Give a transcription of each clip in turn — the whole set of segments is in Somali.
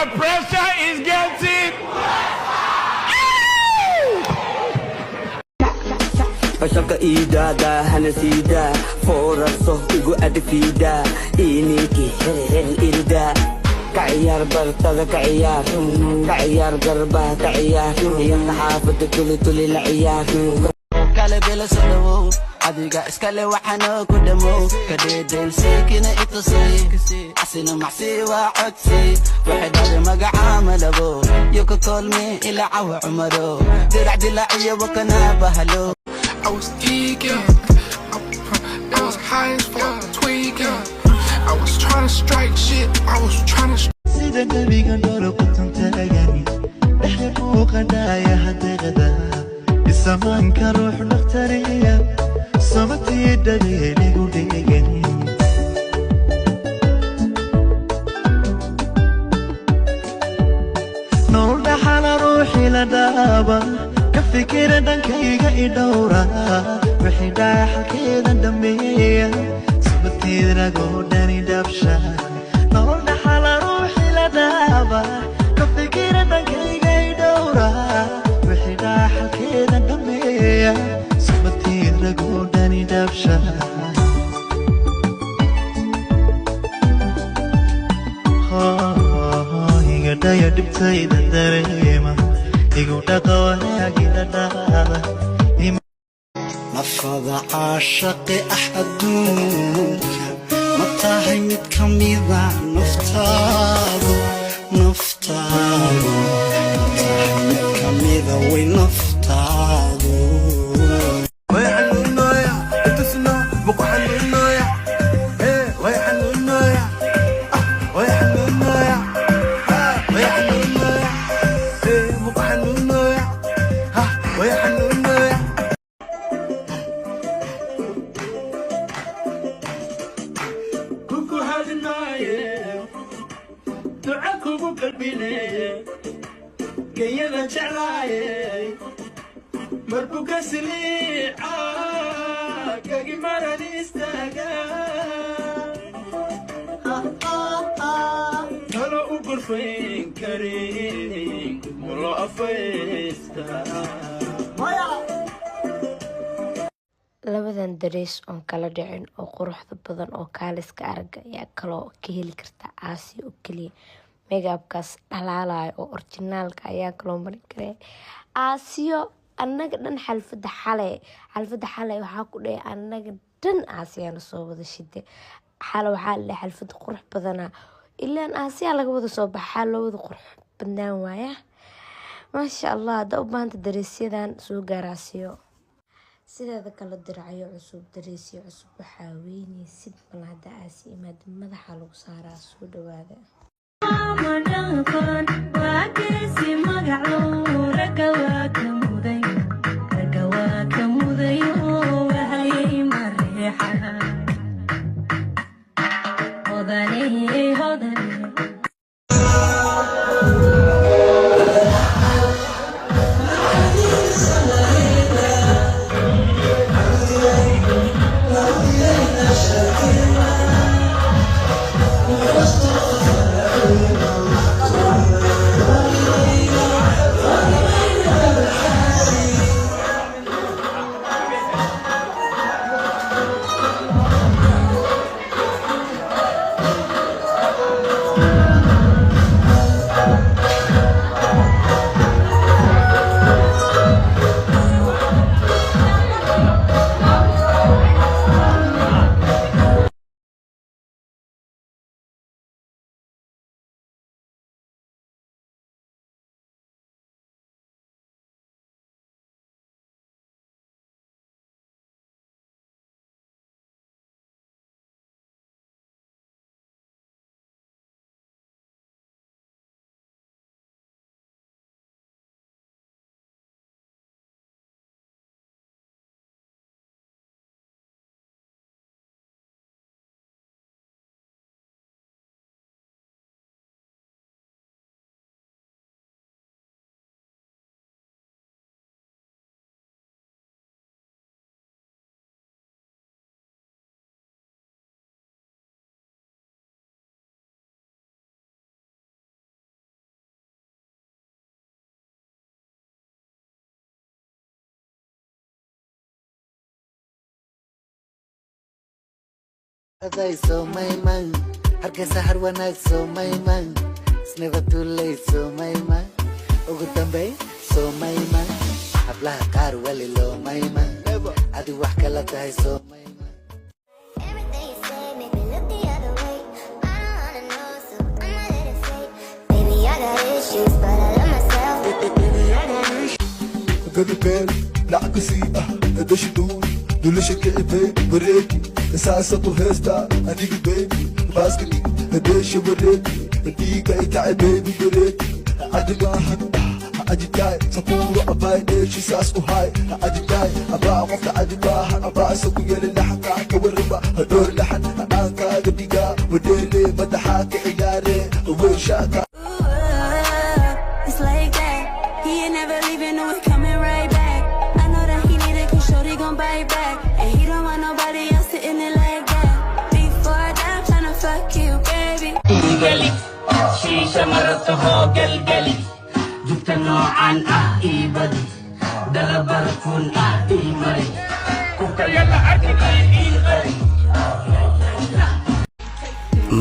The pressure is getting. Pashalka ida da hanasida forarso igu adfida iniki ilda كعيار برطة كعيار قربة كعيار يا حافظ تولي العيار قلبي لسلو adiga iskale waxaan ku dhamo kadeedeelseekina itasay asina maxsi waa codsi waxay magaca malabo you can call me ila awa umaro dirac dilaaciyo wakana bahalo I was eager, I was high as fuck, tweaking. I was trying to strike shit, I was trying to sida nabiga nolol qotantagani dhexu qadaaya hadada isamaanka ruux naqtariya samati daliiligu dhigan nolol dhaxala ruuxi la dhaaba ka fikira dhankayga idhowra wixii dhaxalkeeda dhameeya samati ragoodani dhabsha nolol dhaxala ruuxi la dhaaba ka fikira dhankayga idhowra wixii dhaxalkeeda dhameeya samati ragoodani dhabsha iga dhaya dhibtayda dareema igu dhaqa wanaagida dhaada nafada caashaqi adduunka ma tahay mid ka mida naftaadu ma tahay mid ka mida way naftaadu كينا جعلاي مربوكا سليعة كاقي مارا نستاقا هلا أقول فين كريم مرا أفيستا labadan darees oon kala dhicin oo quruxda badan oo kaaliska aragga ayaa kaloo ka heli karta caasi oo keliya megaabkaas dhalaalayo oo orginaalka ayaa kaloo marin karay caasiyo annaga dhan xalfada xalay waxaa ku dhahay annaga dhan caasiyaana soo wada shide xale waxaa la xalfada qurux badana ilaan caasiyaa laga wada soo baxaa loo wada qurux badnaan waaya maasha allah hadda u baahanta dareesyadan soo gaaraasiyo sideeda kala diracyo cusub dareesyo cusub waxaa weynaysid mal hadda caasi imaada madaxa lagu saaraa soo dhawaada They so my man, hargeysa sahar wanaag so my man, it's never too late so my man, ugu dambeyn so my man, hablaha qaar wali loo my man, adi wax kala tahay so my man. Everything you say make me look the other way. I don't wanna know, so I'ma let it fade. Baby, I got issues, but I love myself. قد بالي نعكسي قديش دول شكل بيبي بريكي اساسك وهيستا انيك بيبي باسكني قديش بريكي ديك ايتاع بيبي بريكي عدي باهن عدي تاي سبورو اباي ايش ساس وهاي عدي تاي ابا وقت عدي باهن ابا سوق يلي لحن كاك وربا هدور لحن انا كاك ديقا وديلي مدحاك عياري وشاكا. It's like that. He ain't never leaving, no, he coming right back. I know that he need it, cause shorty gon' bite back. And he don't want nobody else sitting it like that. Before that, I'm tryna fuck you, baby. قلي شيشة مرتها قلقلي جبت نوعا إيبدي دل بركون إيمري كوكا يلا أكلي إيغري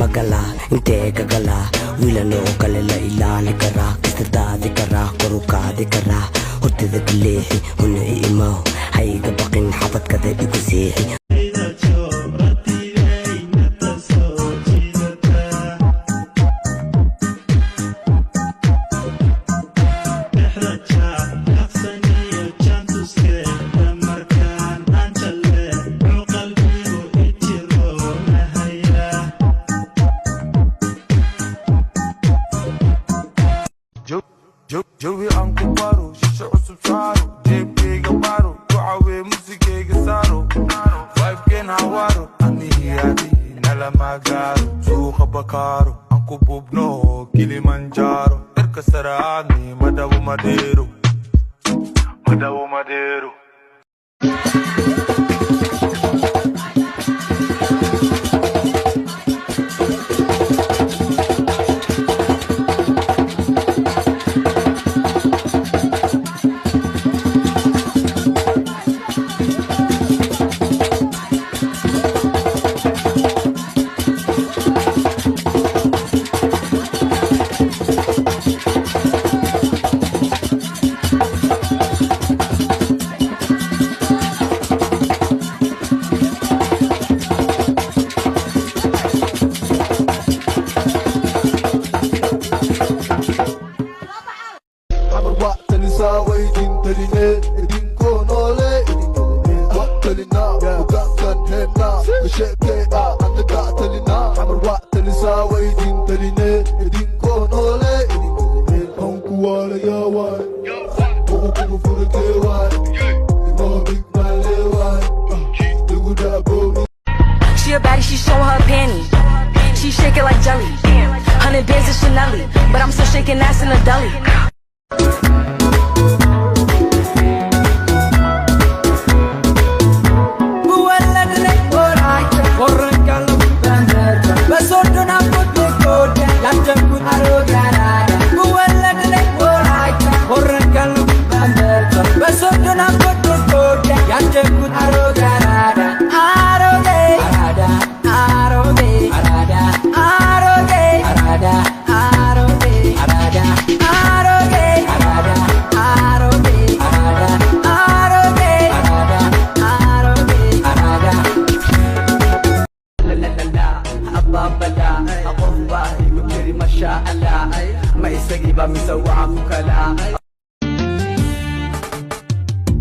magala inte gagala wila no kalela ilani kara kistadaadi kara korukaadi kara hortida kaleexi huna iimaw hayga baqin xabadkada igu seexi جوي أنكو بارو شيشة عصب شعرو جيب كيغا بارو دعاوي موسيقى سارو فايف كين هوارو أني هيادي نالا ماغارو سوخ بكارو أنكو بوبنو كيليمانجارو إركا سراني مداو مديرو مداو مديرو She a baddie, she showing her panties. She shake it like jelly. 100 bands of Chanel, but I'm still shaking ass in a deli.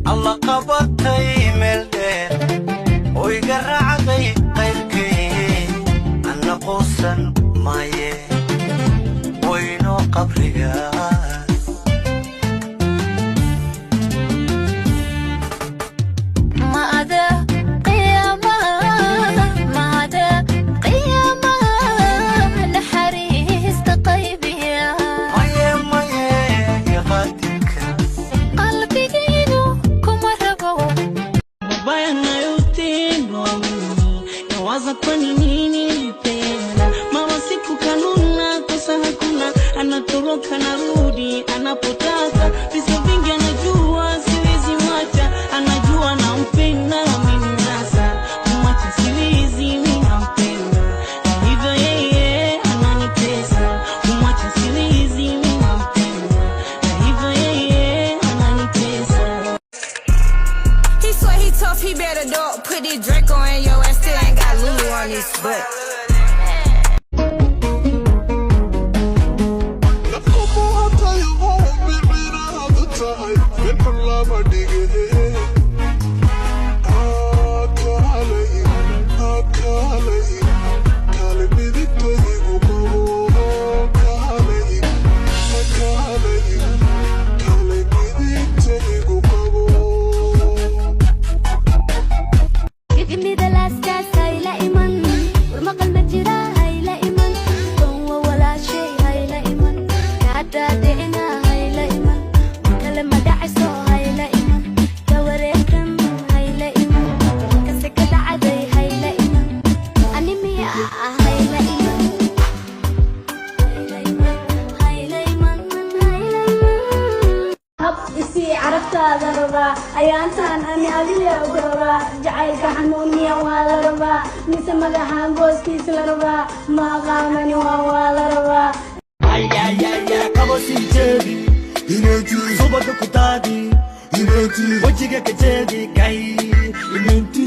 الله قبضتي ملدين ويقرعتي قيركي أنا قوسا مايه وينو قبريا Mama with these Draco and your ass still ain't got Lulu on this butt. ayaantaan ani adiga ugu rabaa jacaylka xanuuniya waa la rabaa mise madaxaan booskiisa la rabaa ma aqaanani waa la rabaa kabo sii jeedi inanti subada ku daadi inanti wajiga ka jeedi kay inanti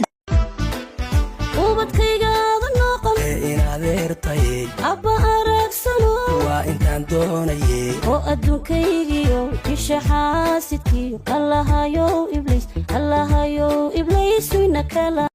ubadkaygaada noqon inaad eertay abba aragsano waa intaan doonayay oo adduunkaygiyo isha xaasidkiyo allahayow ibliis wayna kala